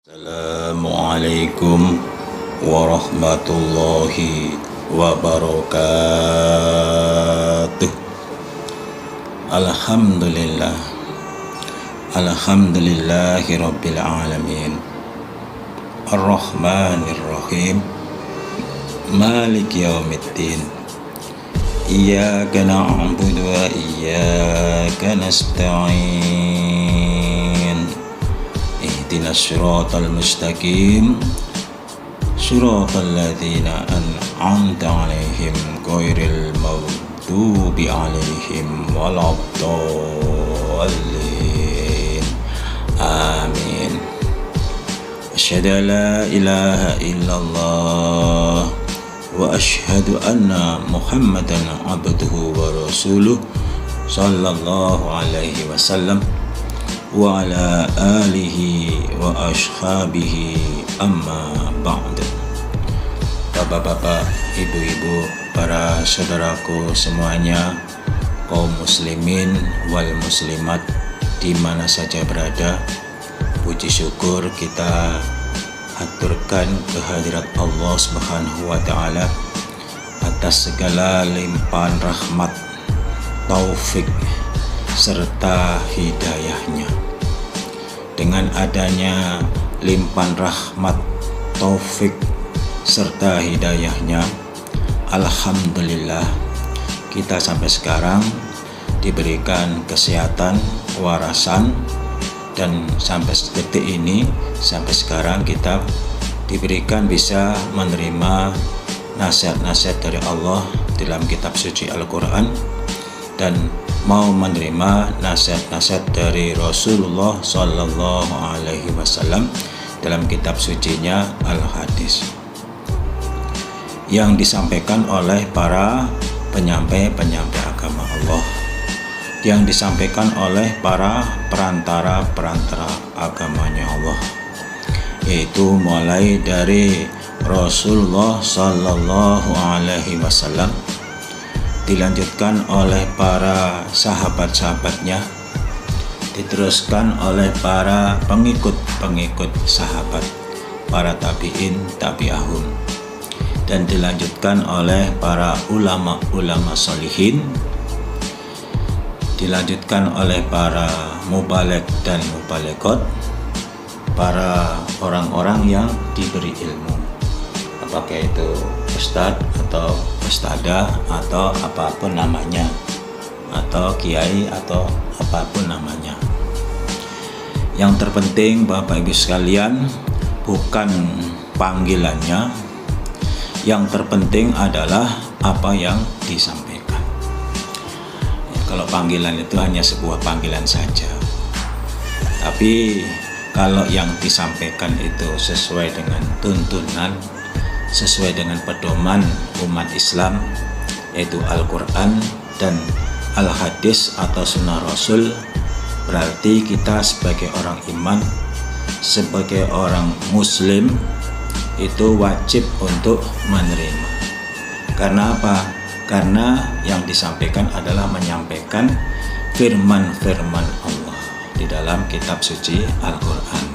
Assalamualaikum warahmatullahi wabarakatuh. Alhamdulillah, alhamdulillahi rabbil alamin, ar-rahmanir rahim, malik yaumiddin, iyyaka na'budu wa iyyaka nasta'in, ihdinas siratal mustaqim, siratal ladzina an'amta 'alaihim ghairil maghdubi 'alaihim waladdallin. Amin. Asyhadu an la ilaha illallah wa asyhadu anna Muhammadan abduhu wa rasuluh sallallahu alaihi wasallam wa ala alihi wa ashabihi amma ba'd. Bapak-bapak, ibu-ibu, para saudaraku semuanya, kaum muslimin wal muslimat di mana saja berada, puji syukur kita haturkan kehadirat Allah Subhanahu wa taala atas segala limpahan rahmat, taufik serta hidayahnya. Dengan adanya limpahan rahmat, taufik serta hidayahnya, alhamdulillah kita sampai sekarang diberikan kesehatan, kewarasan, dan sampai detik ini, sampai sekarang kita diberikan bisa menerima nasihat-nasihat dari Allah dalam kitab suci Al-Quran dan mau menerima nasihat-nasihat dari Rasulullah Sallallahu Alaihi Wasallam dalam kitab sucinya Al-Hadis yang disampaikan oleh para penyampai-penyampai agama Allah, yang disampaikan oleh para perantara-perantara agamanya Allah, yaitu mulai dari Rasulullah Sallallahu Alaihi Wasallam, dilanjutkan oleh para sahabat-sahabatnya, diteruskan oleh para pengikut-pengikut sahabat, para tabi'in, tabi'ahum, dan dilanjutkan oleh para ulama-ulama sholihin, dilanjutkan oleh para mubaligh dan mubalighat, para orang-orang yang diberi ilmu, apakah itu ustadz atau ustadzah atau apapun namanya, atau kiai atau apapun namanya. Yang terpenting Bapak Ibu sekalian bukan panggilannya, yang terpenting adalah apa yang disampaikan. Ya, kalau panggilan itu hanya sebuah panggilan saja, tapi kalau yang disampaikan itu sesuai dengan tuntunan, sesuai dengan pedoman umat Islam, yaitu Al-Quran dan Al-Hadis atau Sunnah Rasul, berarti kita sebagai orang iman, sebagai orang muslim, itu wajib untuk menerima. Karena apa? Karena yang disampaikan adalah menyampaikan firman-firman Allah di dalam kitab suci Al-Quran.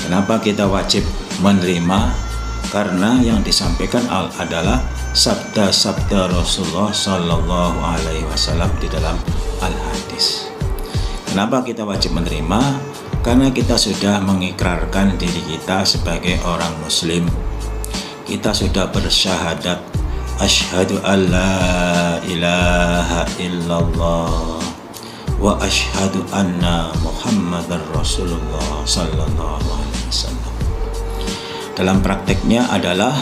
Kenapa kita wajib menerima? Karena yang disampaikan adalah sabda-sabda Rasulullah Sallallahu Alaihi Wasallam di dalam Al-Hadis. Kenapa kita wajib menerima? Karena kita sudah mengikrarkan diri kita sebagai orang muslim. Kita sudah bersyahadat asyhadu an la ilaha illallah wa asyhadu anna Muhammadar Rasulullah Sallallahu Alaihi Wasallam. Dalam prakteknya adalah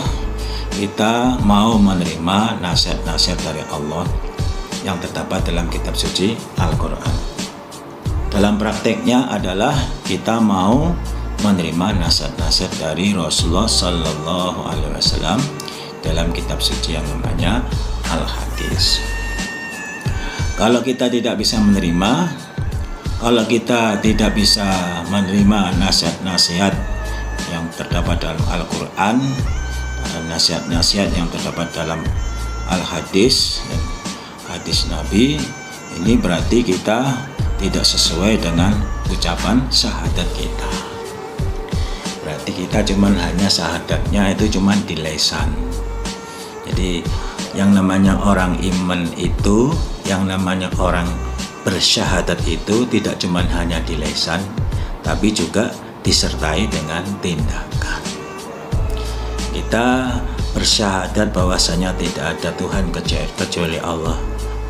kita mau menerima nasihat-nasihat dari Allah yang terdapat dalam kitab suci Al-Quran. Dalam prakteknya adalah kita mau menerima nasihat-nasihat dari Rasulullah Sallallahu Alaihi Wasallam dalam kitab suci yang namanya Al-Hadis. Kalau kita tidak bisa menerima, kalau kita tidak bisa menerima nasihat-nasihat yang terdapat dalam Al-Quran, nasihat-nasihat yang terdapat dalam Al-Hadis dan hadis Nabi, ini berarti kita tidak sesuai dengan ucapan syahadat kita. berarti kita cuman hanya syahadatnya itu cuman di lisan. Jadi yang namanya orang iman itu, yang namanya orang bersyahadat itu tidak cuman hanya di lisan, tapi juga disertai dengan tindakan. Kita bersyahadat bahwasanya tidak ada Tuhan kecuali Allah.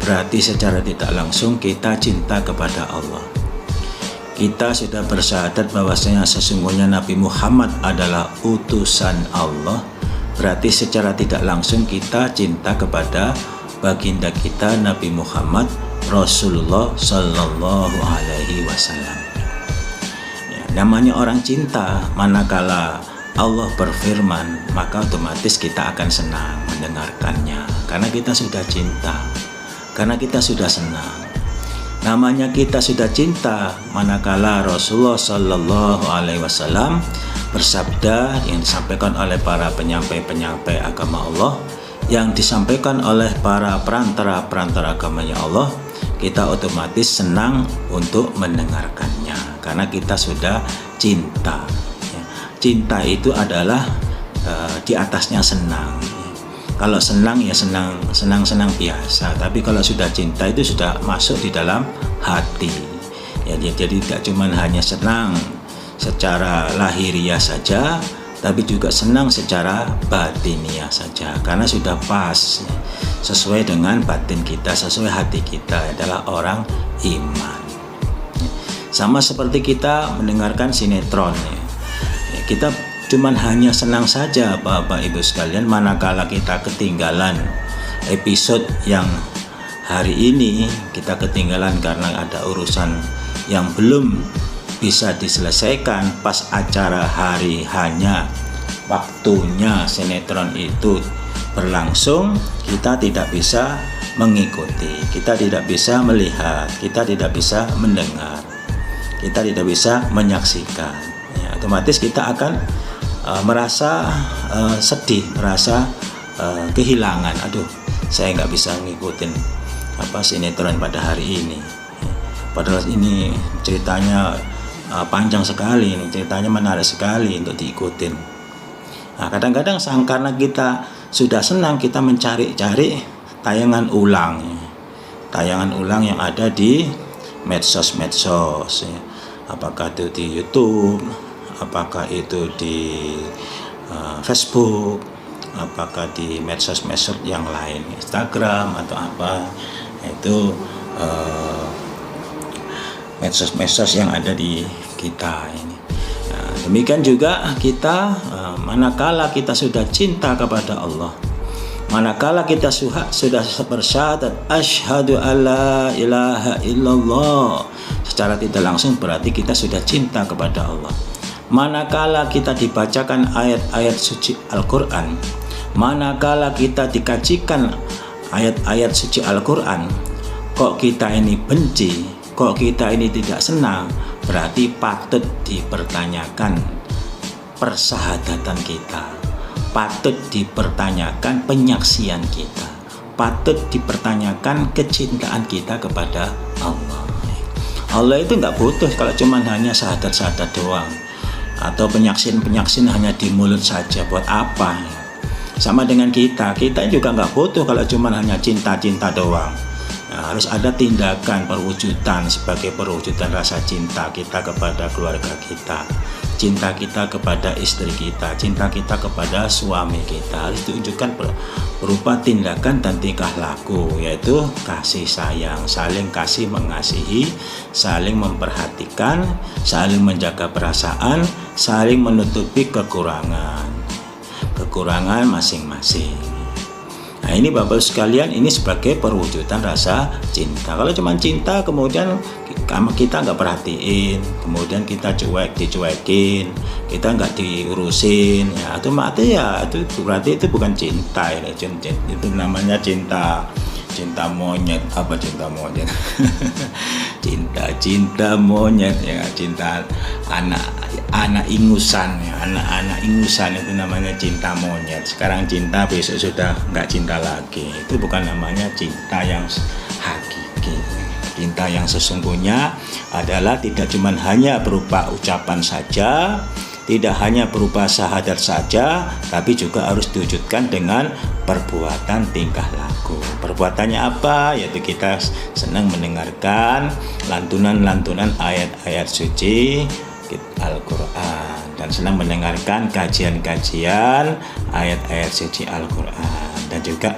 Berarti secara tidak langsung kita cinta kepada Allah. Kita sudah bersyahadat bahwasanya sesungguhnya Nabi Muhammad adalah utusan Allah. Berarti secara tidak langsung kita cinta kepada baginda kita Nabi Muhammad Rasulullah Sallallahu Alaihi Wasallam. Ya, namanya orang cinta, manakala Allah berfirman, maka otomatis kita akan senang mendengarkannya, karena kita sudah cinta, karena kita sudah senang. Namanya kita sudah cinta, manakala Rasulullah Sallallahu Alaihi Wasallam bersabda yang disampaikan oleh para penyampai agama Allah, yang disampaikan oleh para perantara agamanya Allah, kita otomatis senang untuk mendengarkannya, karena kita sudah cinta. Cinta itu adalah di atasnya senang. Kalau senang ya senang biasa, tapi kalau sudah cinta itu sudah masuk di dalam hati. Ya, jadi tidak cuma hanya senang secara lahiriah saja, tapi juga senang secara batiniah saja, karena sudah pas sesuai dengan batin kita, sesuai hati kita, adalah orang iman. Sama seperti kita mendengarkan sinetron, kita cuman hanya senang saja Bapak Ibu sekalian, manakala kita ketinggalan episode yang hari ini, kita ketinggalan karena ada urusan yang belum bisa diselesaikan pas acara hari hanya waktunya sinetron itu berlangsung, kita tidak bisa mengikuti, kita tidak bisa melihat, kita tidak bisa mendengar, kita tidak bisa menyaksikan. Ya, otomatis kita akan merasa sedih, merasa kehilangan. Aduh, saya nggak bisa ngikutin sinetron pada hari ini. Padahal ini ceritanya panjang sekali, ini ceritanya menarik sekali untuk diikutin. Nah, kadang-kadang karena kita sudah senang, kita mencari-cari tayangan ulang yang ada di medsos, ya. Apakah itu di YouTube, apakah itu di Facebook, apakah di medsos yang lain, Instagram atau apa, itu medsos yang ada di kita ini. Nah, demikian juga kita manakala kita sudah cinta kepada Allah, manakala kita sudah bersyahadat asyhadu alla ilaha illallah, secara tidak langsung berarti kita sudah cinta kepada Allah. Manakala kita dibacakan ayat-ayat suci Al-Quran, manakala kita dikajikan ayat-ayat suci Al-Quran, kok kita ini benci, kok kita ini tidak senang, berarti patut dipertanyakan persahadatan kita, patut dipertanyakan penyaksian kita, patut dipertanyakan kecintaan kita kepada Allah. Allah itu nggak butuh kalau cuma hanya syahadat doang, atau penyaksian hanya di mulut saja. Buat apa? Sama dengan kita juga nggak butuh kalau cuma hanya cinta doang. Nah, harus ada tindakan perwujudan sebagai perwujudan rasa cinta kita kepada keluarga kita, cinta kita kepada istri kita, cinta kita kepada suami kita, harus ditunjukkan berupa tindakan dan tingkah laku, yaitu kasih sayang, saling kasih mengasihi, saling memperhatikan, saling menjaga perasaan, saling menutupi kekurangan masing-masing. Nah, ini Bapak sekalian, ini sebagai perwujudan rasa cinta. Kalau cuma cinta kemudian kita nggak perhatiin, kemudian kita dicuekin, kita nggak diurusin, ya otomatis ya itu berarti itu bukan cinta, ya. Itu namanya cinta monyet. Apa cinta monyet? cinta monyet, ya, cinta anak ingusan, ya. Anak ingusan itu namanya cinta monyet. Sekarang cinta, besok sudah nggak cinta lagi. Itu bukan namanya cinta yang hakiki. Cinta yang sesungguhnya adalah tidak cuma hanya berupa ucapan saja, tidak hanya berupa syahadat saja, tapi juga harus diwujudkan dengan perbuatan tingkah laku. Perbuatannya apa? Yaitu kita senang mendengarkan lantunan-lantunan ayat-ayat suci Al-Quran dan senang mendengarkan kajian-kajian ayat-ayat suci Al-Quran dan juga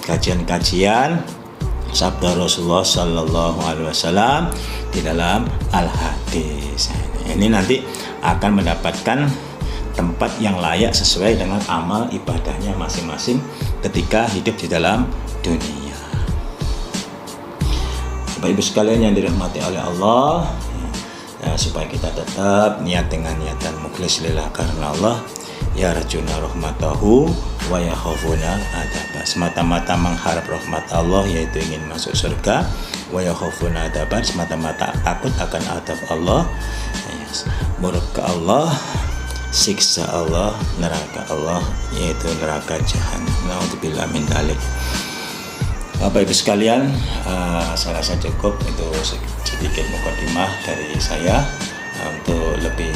kajian-kajian sabda Rasulullah Sallallahu Alaihi Wasallam di dalam Al-Hadis. Ini nanti akan mendapatkan tempat yang layak sesuai dengan amal ibadahnya masing-masing ketika hidup di dalam dunia. Bapak Ibu sekalian yang dirahmati oleh Allah, supaya kita tetap niat dengan niatan mukhlis lillah karena Allah, ya rajuna rahmatahu wa yakhafuna adaba, semata-mata mengharap rahmat Allah yaitu ingin masuk surga, wa yakhafuna adaba, semata-mata takut akan adab Allah, murka Allah, siksa Allah, neraka Allah yaitu neraka jahanam. Naudzubillah min dzalik. Bapak Ibu sekalian, saya rasa cukup itu sedikit mukadimah dari saya. Untuk lebih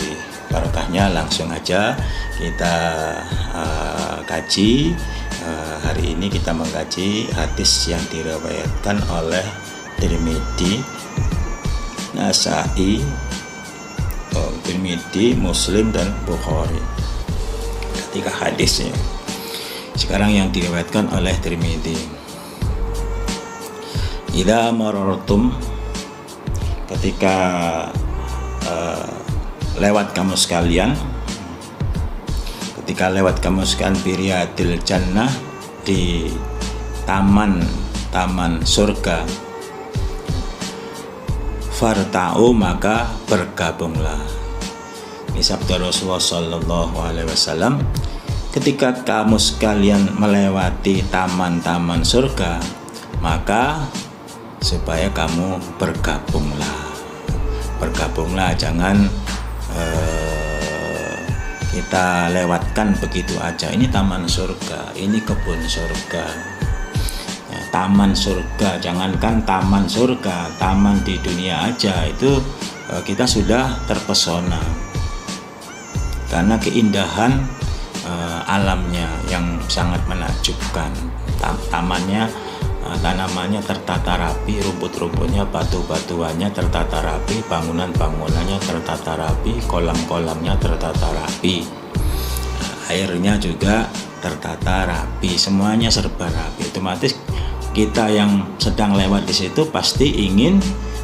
barokahnya langsung aja kita kaji. Hari ini kita mengkaji hadis yang diriwayatkan oleh Tirmidzi, Nasa'i, Tirmidzi, Muslim dan Bukhari. Ketika hadisnya sekarang yang diriwayatkan oleh Tirmidzi, idza marartum, ketika lewat kamu sekalian, biriadil jannah, di taman surga, farta'u, maka bergabunglah. Ini sabda Rasulullah Sallallahu Alaihi Wasallam, ketika kamu sekalian melewati taman-taman surga, maka supaya kamu bergabunglah, jangan kita lewatkan begitu aja. Ini taman surga, ini kebun surga, ya, taman surga. Jangankan taman surga, taman di dunia aja itu kita sudah terpesona karena keindahan alamnya yang sangat menakjubkan. Tamannya, tanamannya tertata rapi, rumput-rumputnya, batu-batuannya tertata rapi, bangunan-bangunannya tertata rapi, kolam-kolamnya tertata rapi, airnya juga tertata rapi, semuanya serba rapi. Otomatis kita yang sedang lewat di situ pasti ingin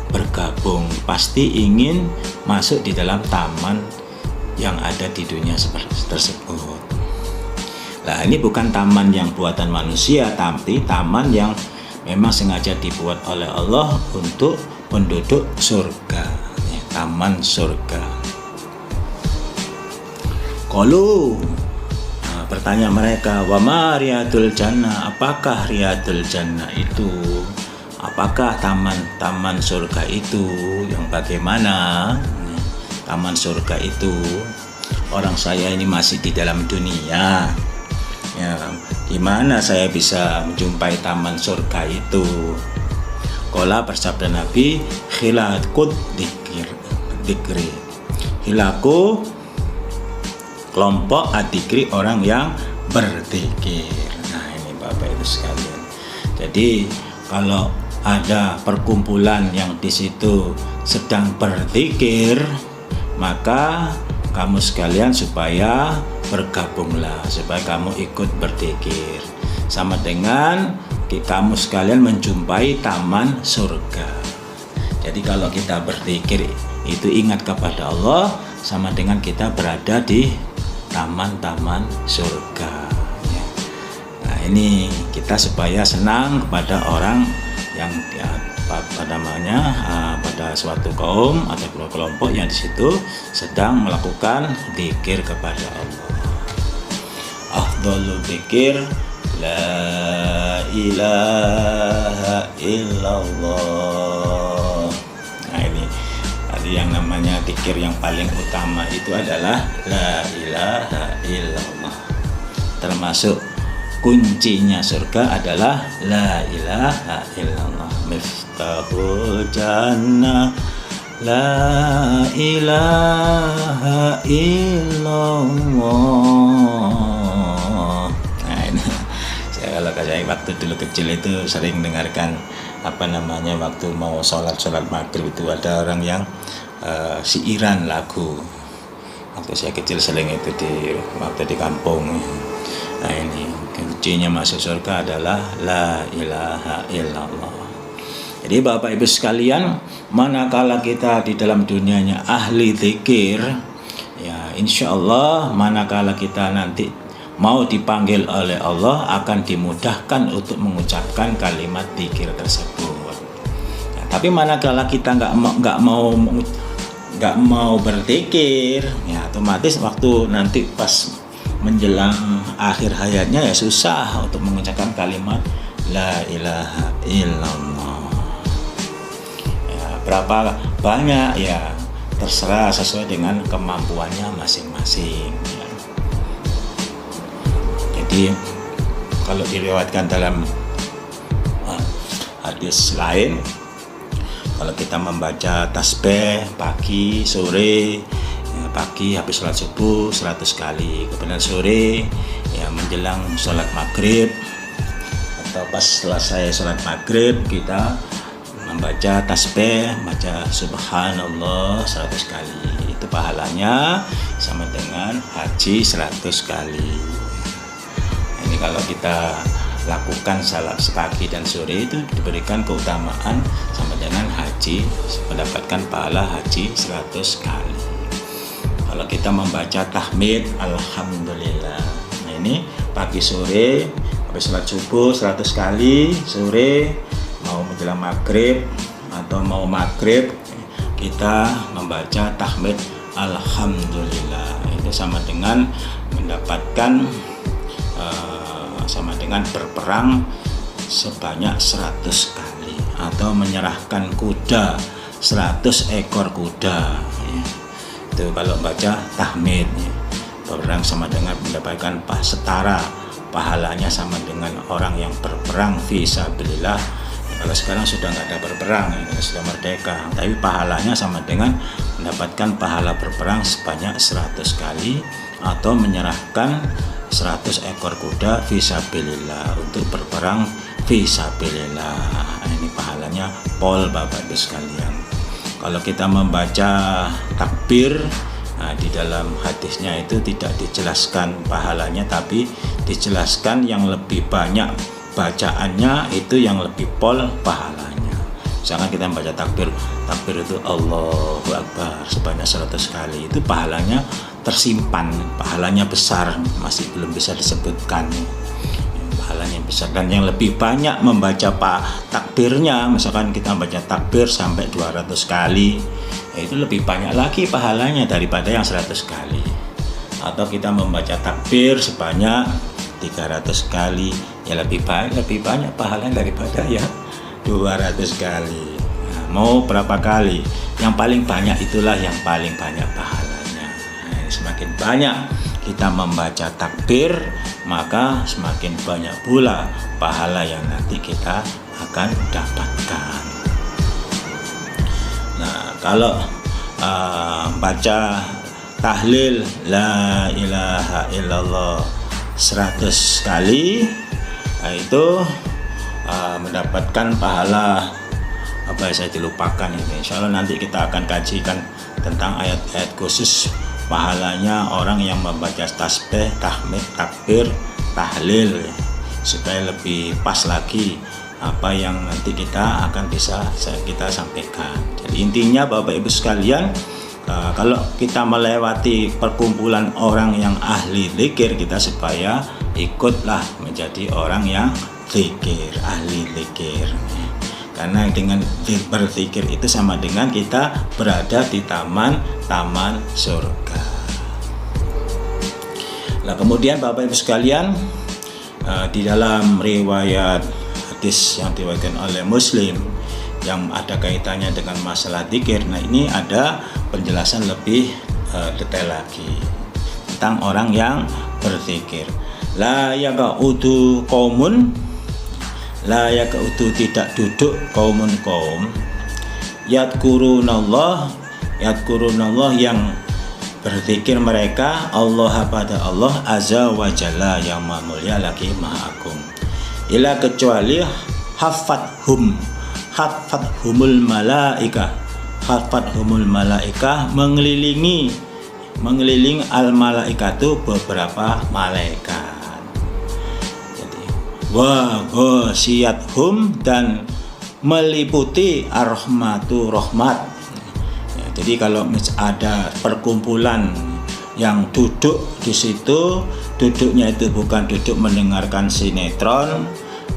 bergabung, pasti ingin masuk di dalam taman yang ada di dunia seperti tersebut. Nah, ini bukan taman yang buatan manusia, tapi taman yang memang sengaja dibuat oleh Allah untuk penduduk surga, ya, taman surga. Qalu, bertanya mereka, wa ma riyadul jannah, apakah riyadul jannah itu? Apakah taman surga itu? Yang bagaimana? Taman surga itu, orang saya ini masih di dalam dunia, ya, gimana saya bisa menjumpai taman surga itu? Qala, bersabda Nabi, khilaqud dzikri. Hilaku, kelompok adikri, orang yang berzikir. Nah, ini Bapak Ibu sekalian. Jadi kalau ada perkumpulan yang di situ sedang berzikir, maka kamu sekalian supaya bergabunglah, supaya kamu ikut berzikir, sama dengan kamu sekalian menjumpai taman surga. Jadi kalau kita berzikir itu ingat kepada Allah, sama dengan kita berada di taman-taman surga, ya. Nah, ini kita supaya senang kepada orang yang pada suatu kaum atau kelompok yang di situ sedang melakukan zikir kepada Allah. Afdhalul zikir la ilaha illallah. Nah, ini tadi yang namanya zikir yang paling utama itu adalah la ilaha illallah. Termasuk kuncinya surga adalah la ilaha illallah. Miftahul jannah La ilaha illallah. Nah, ini saya waktu dulu kecil itu sering dengarkan waktu mau sholat maghrib itu ada orang yang siiran lagu. Waktu saya kecil sering itu waktu di kampung. Nah, ini kuncinya masuk surga adalah la ilaha illallah. Jadi Bapak Ibu sekalian, manakala kita di dalam dunianya ahli zikir, ya insya Allah manakala kita nanti mau dipanggil oleh Allah akan dimudahkan untuk mengucapkan kalimat zikir tersebut. Nah, tapi manakala kita nggak mau berzikir, ya otomatis waktu nanti pas menjelang akhir hayatnya ya susah untuk mengucapkan kalimat la ilaha illallah. Berapa banyak ya terserah sesuai dengan kemampuannya masing-masing ya. Jadi kalau diriwayatkan dalam hadis lain, kalau kita membaca tasbih pagi sore ya, pagi habis sholat subuh 100 kali, kemudian sore ya menjelang sholat maghrib atau pas selesai sholat maghrib kita membaca tasbih, baca subhanallah 100 kali. Itu pahalanya sama dengan haji 100 kali. Ini kalau kita lakukan salat pagi dan sore itu diberikan keutamaan sama dengan haji, mendapatkan pahala haji 100 kali. Kalau kita membaca tahmid alhamdulillah. Nah, ini pagi sore habis salat subuh 100 kali, sore mau menjelang maghrib atau mau maghrib kita membaca tahmid alhamdulillah. Itu sama dengan mendapatkan sama dengan berperang sebanyak 100 kali atau menyerahkan kuda 100 ekor kuda ya. Itu kalau baca tahmid ya. Berperang sama dengan mendapatkan setara pahalanya sama dengan orang yang berperang fisabilillah. Kalau sekarang sudah nggak ada berperang, sudah merdeka, tapi pahalanya sama dengan mendapatkan pahala berperang sebanyak 100 kali atau menyerahkan 100 ekor kuda fisabilillah untuk berperang fisabilillah. Nah, ini pahalanya pol Bapak Ibu sekalian. Kalau kita membaca takbir, nah, di dalam hadisnya itu tidak dijelaskan pahalanya, tapi dijelaskan yang lebih banyak bacaannya itu yang lebih pol pahalanya. Misalkan kita membaca takbir itu Allahu Akbar sebanyak 100 kali, itu pahalanya tersimpan, pahalanya besar, masih belum bisa disebutkan pahalanya besar. Dan yang lebih banyak membaca takbirnya, misalkan kita membaca takbir sampai 200 kali, itu lebih banyak lagi pahalanya daripada yang 100 kali. Atau kita membaca takbir sebanyak 300 kali, ya lebih banyak pahalanya daripada yang 200 kali. Nah, mau berapa kali? Yang paling banyak itulah yang paling banyak pahalanya. Nah, semakin banyak kita membaca takbir, maka semakin banyak pula pahala yang nanti kita akan dapatkan. Nah, kalau baca tahlil la ilaha illallah 100 kali, nah itu mendapatkan pahala saya dilupakan ini. Insya Allah nanti kita akan kajikan tentang ayat-ayat khusus pahalanya orang yang membaca tasbih, tahmid, takbir, tahlil, supaya lebih pas lagi apa yang nanti kita akan bisa kita sampaikan. Jadi intinya Bapak Ibu sekalian, kalau kita melewati perkumpulan orang yang ahli zikir, kita supaya ikutlah menjadi orang yang zikir, ahli zikir. Karena dengan berzikir itu sama dengan kita berada di taman surga. Nah, kemudian Bapak Ibu sekalian, di dalam riwayat hadis yang diriwayatkan oleh Muslim yang ada kaitannya dengan masalah zikir, nah ini ada penjelasan lebih detail lagi tentang orang yang berzikir. La yaqa'udu qaumun, la yaqa'udu tidak duduk kaum yadkurunallah yang berzikir mereka Allah pada Allah azza wa jalla yang maha mulia lagi maha agung. Ila kecuali hafathumul malaikah mengelilingi al malaikatu beberapa malaikat. Jadi wa ghasiyathum dan meliputi ar-rahmatu rahmat. Ya, jadi kalau ada perkumpulan yang duduk di situ, duduknya itu bukan duduk mendengarkan sinetron,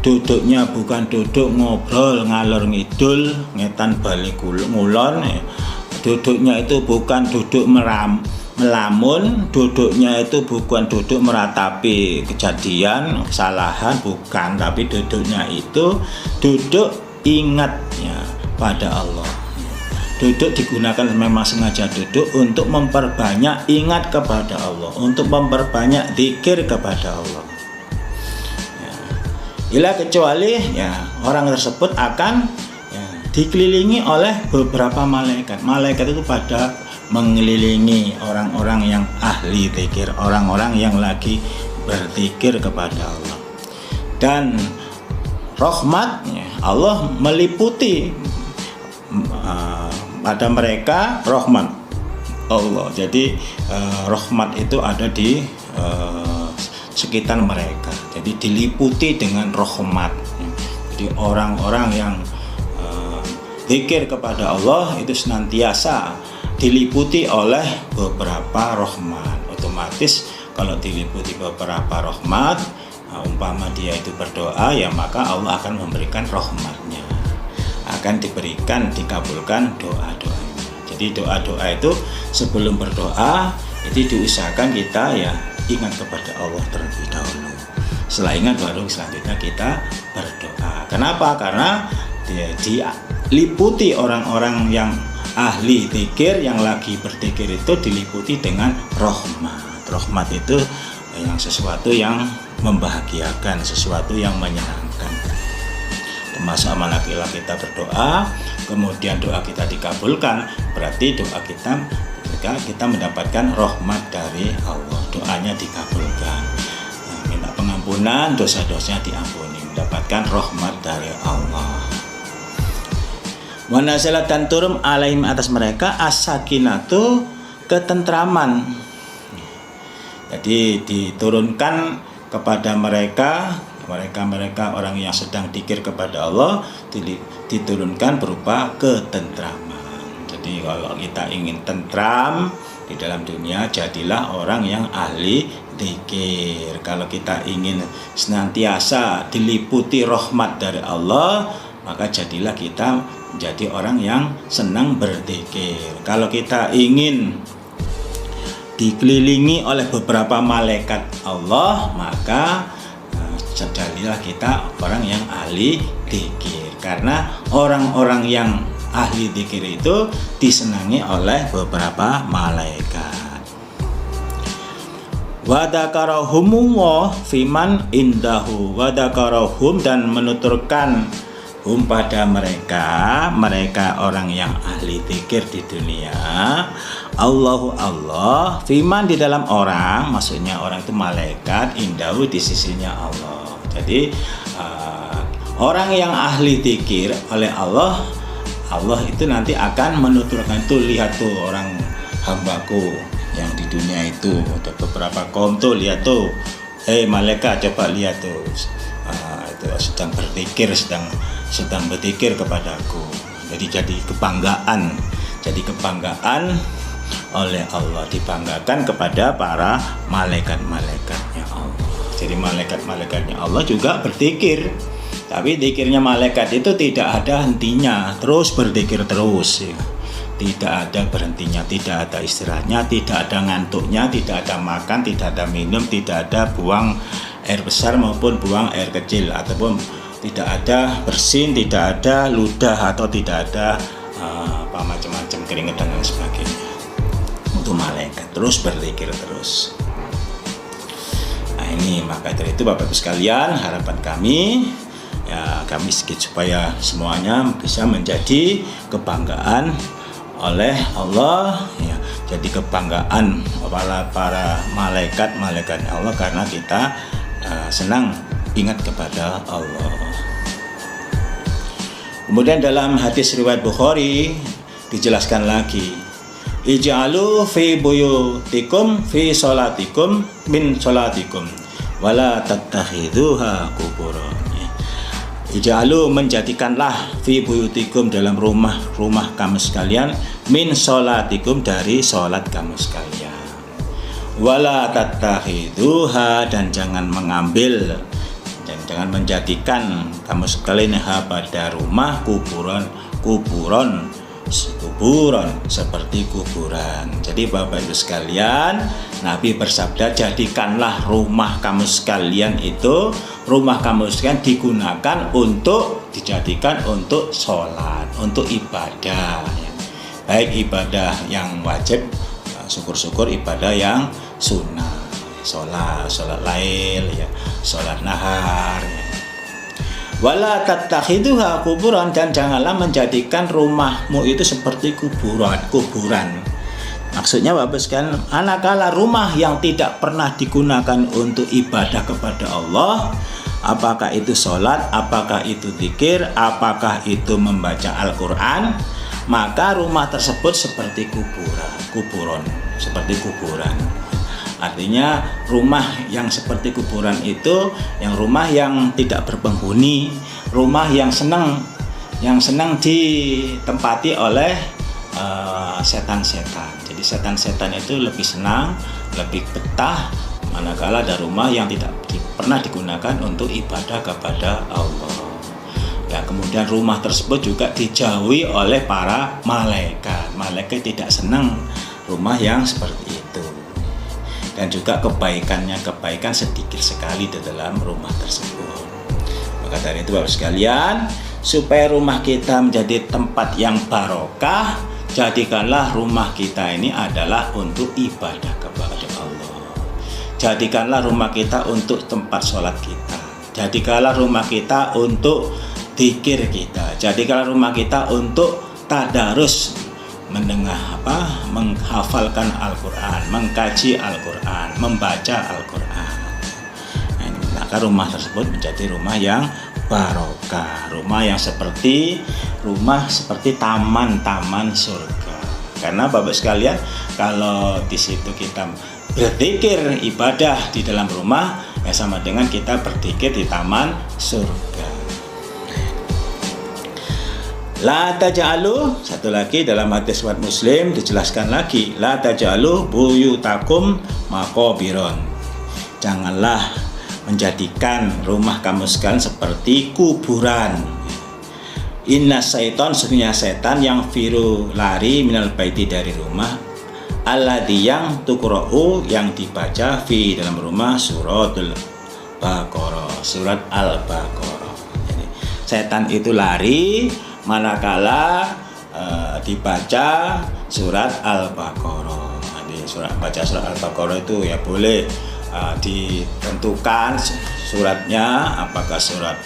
duduknya bukan duduk ngobrol ngalor ngidul ngetan balik ngulon, duduknya itu bukan duduk melamun, duduknya itu bukan duduk meratapi kejadian kesalahan, bukan, tapi duduknya itu duduk ingatnya pada Allah. Duduk digunakan memang sengaja duduk untuk memperbanyak ingat kepada Allah, untuk memperbanyak zikir kepada Allah. Ya. Ila kecuali ya orang tersebut akan dikelilingi oleh beberapa malaikat. Malaikat itu pada mengelilingi orang-orang yang ahli zikir, orang-orang yang lagi berzikir kepada Allah. Dan rahmatnya Allah meliputi pada mereka rahmat Allah. Jadi rahmat itu ada di sekitar mereka. Jadi diliputi dengan rahmat. Jadi orang-orang yang zikir kepada Allah itu senantiasa diliputi oleh beberapa rahmat. Otomatis kalau diliputi beberapa rahmat, umpama dia itu berdoa, ya maka Allah akan memberikan rahmatnya, akan dikabulkan doa-doanya. Jadi doa-doa itu sebelum berdoa itu diusahakan kita ya ingat kepada Allah terlebih dahulu. Setelah ingat baru selanjutnya kita berdoa. Kenapa? Karena dia diliputi orang-orang yang ahli zikir, yang lagi berzikir itu diliputi dengan rahmat. Rahmat itu yang sesuatu yang membahagiakan, sesuatu yang menyenangkan. Termasuk manakala kita berdoa, kemudian doa kita dikabulkan, berarti doa kita ketika kita mendapatkan rahmat dari Allah, doanya dikabulkan. Minta pengampunan, dosa-dosanya diampuni, mendapatkan rahmat dari Allah. Wa nazalat dan turun alaihim atas mereka as-sakinatu, ketentraman. Jadi diturunkan kepada mereka orang yang sedang dzikir kepada Allah, diturunkan berupa ketentraman. Jadi kalau kita ingin tentram di dalam dunia, jadilah orang yang ahli dzikir. Kalau kita ingin senantiasa diliputi rahmat dari Allah, maka jadilah kita menjadi orang yang senang berzikir. Kalau kita ingin dikelilingi oleh beberapa malaikat Allah, maka jadilah kita orang yang ahli dzikir. Karena orang-orang yang ahli dzikir itu disenangi oleh beberapa malaikat. Wa dzakarahumullah fiman indahu, wa dzakarahum dan menuturkan pada mereka orang yang ahli dzikir di dunia, Allahu Allah, fiman di dalam orang, maksudnya orang itu malaikat, indahu di sisinya Allah. Jadi orang yang ahli dzikir oleh Allah, Allah itu nanti akan menuturkan, tuh lihat tuh orang hambaku yang di dunia itu, ada beberapa kaum tuh, lihat tuh, malaikat coba lihat tuh, itu sedang berzikir, sedang berzikir kepadaku. Jadi kebanggaan oleh Allah, dibanggakan kepada para malaikat-malaikatnya Allah. Jadi malaikat-malaikatnya Allah juga berzikir, tapi zikirnya malaikat itu tidak ada hentinya, terus berzikir terus ya. Tidak ada berhentinya, tidak ada istirahatnya, tidak ada ngantuknya, tidak ada makan, tidak ada minum, tidak ada buang air besar maupun buang air kecil, ataupun tidak ada bersin, tidak ada ludah, atau tidak ada macam-macam keringat dan lain sebagainya. Untuk malaikat terus berzikir terus. Nah ini, maka dari itu Bapak Ibu sekalian, harapan kami ya kami supaya semuanya bisa menjadi kebanggaan oleh Allah, ya, jadi kebanggaan para malaikat Allah karena kita senang ingat kepada Allah. Kemudian dalam hadis riwayat Bukhari dijelaskan lagi, ij'alu fi buyutikum fi sholatikum min sholatikum wala tattakhidhuha qubura. Ij'alu, menjadikanlah fi buyutikum, dalam rumah kamu sekalian, min sholatikum, dari sholat kamu sekalian, wala tattakhidhuha, dan jangan mengambil dan jangan menjadikan kamu sekalian pada rumah kuburan seperti kuburan. Jadi Bapak Ibu sekalian, Nabi bersabda, jadikanlah rumah kamu sekalian digunakan dijadikan untuk sholat, untuk ibadah, ya. Baik ibadah yang wajib, syukur-syukur ibadah yang sunnah, sholat lail, ya, sholat nahar, ya. Wala tattakhidhuha kuburan, dan janganlah menjadikan rumahmu itu seperti kuburan. Maksudnya Bapak sekalian, manakala rumah yang tidak pernah digunakan untuk ibadah kepada Allah, apakah itu sholat, apakah itu zikir, apakah itu membaca Al-Quran, maka rumah tersebut seperti kuburan. Artinya rumah yang seperti kuburan itu rumah yang tidak berpenghuni, rumah yang senang ditempati oleh setan-setan. Jadi setan-setan itu lebih senang, lebih betah manakala ada rumah yang tidak pernah digunakan untuk ibadah kepada Allah. Ya, kemudian rumah tersebut juga dijauhi oleh para malaikat. Malaikat tidak senang rumah yang seperti itu. Dan juga kebaikan sedikit sekali di dalam rumah tersebut. Maka dari itu Bapak sekalian, supaya rumah kita menjadi tempat yang barokah, jadikanlah rumah kita ini adalah untuk ibadah kepada Allah. Jadikanlah rumah kita untuk tempat sholat kita. Jadikanlah rumah kita untuk zikir kita. Jadikanlah rumah kita untuk tadarus, menghafalkan Al-Quran, mengkaji Al-Quran, membaca Al-Quran. Maka rumah tersebut menjadi rumah yang barokah, rumah seperti taman-taman surga. Karena Bapak sekalian, kalau di situ kita berzikir ibadah di dalam rumah, ya sama dengan kita berzikir di taman surga. La taj'alu, satu lagi dalam hadis riwayat Muslim dijelaskan lagi, la taj'alu buyutakum maqabiron. Janganlah menjadikan rumah kamu sekalian seperti kuburan. Inna syaiton, sesungguhnya setan, yang firu, lari, minal baiti, dari rumah, alladzi, yang tuqra'u, yang dibaca, fi, dalam rumah, suratul Baqarah, surat Al-Baqarah. Jadi setan itu lari manakala dibaca surat Al-Baqarah. Jadi baca surat Al-Baqarah itu ya boleh ditentukan suratnya, apakah surat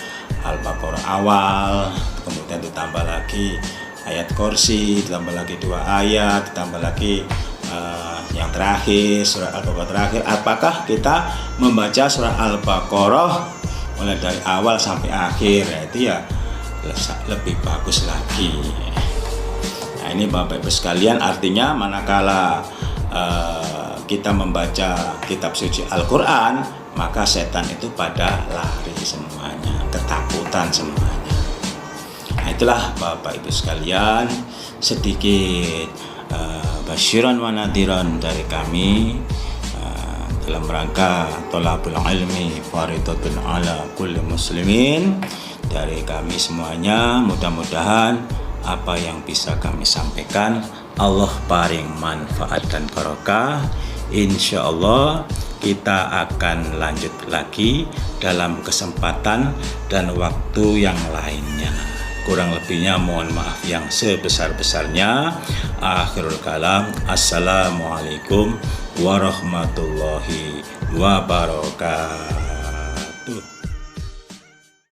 Al-Baqarah awal, kemudian ditambah lagi ayat kursi, ditambah lagi 2 ayat, ditambah lagi yang terakhir, surat Al-Baqarah terakhir. Apakah kita membaca surat Al-Baqarah mulai dari awal sampai akhir, itu ya lebih bagus lagi. Nah, ini Bapak Ibu sekalian, artinya manakala kita membaca kitab suci Al-Quran, maka setan itu pada lari semuanya, ketakutan semuanya. Nah, itulah Bapak Ibu sekalian, sedikit basyiran wa nadhiran dari kami dalam rangka thalabul ilmi faridatun ala kulli muslimin. Dari kami semuanya, mudah-mudahan apa yang bisa kami sampaikan Allah paring manfaat dan barokah. Insya Allah kita akan lanjut lagi dalam kesempatan dan waktu yang lainnya. Kurang lebihnya mohon maaf yang sebesar-besarnya. Akhirul kalam, assalamualaikum warahmatullahi wabarakatuh.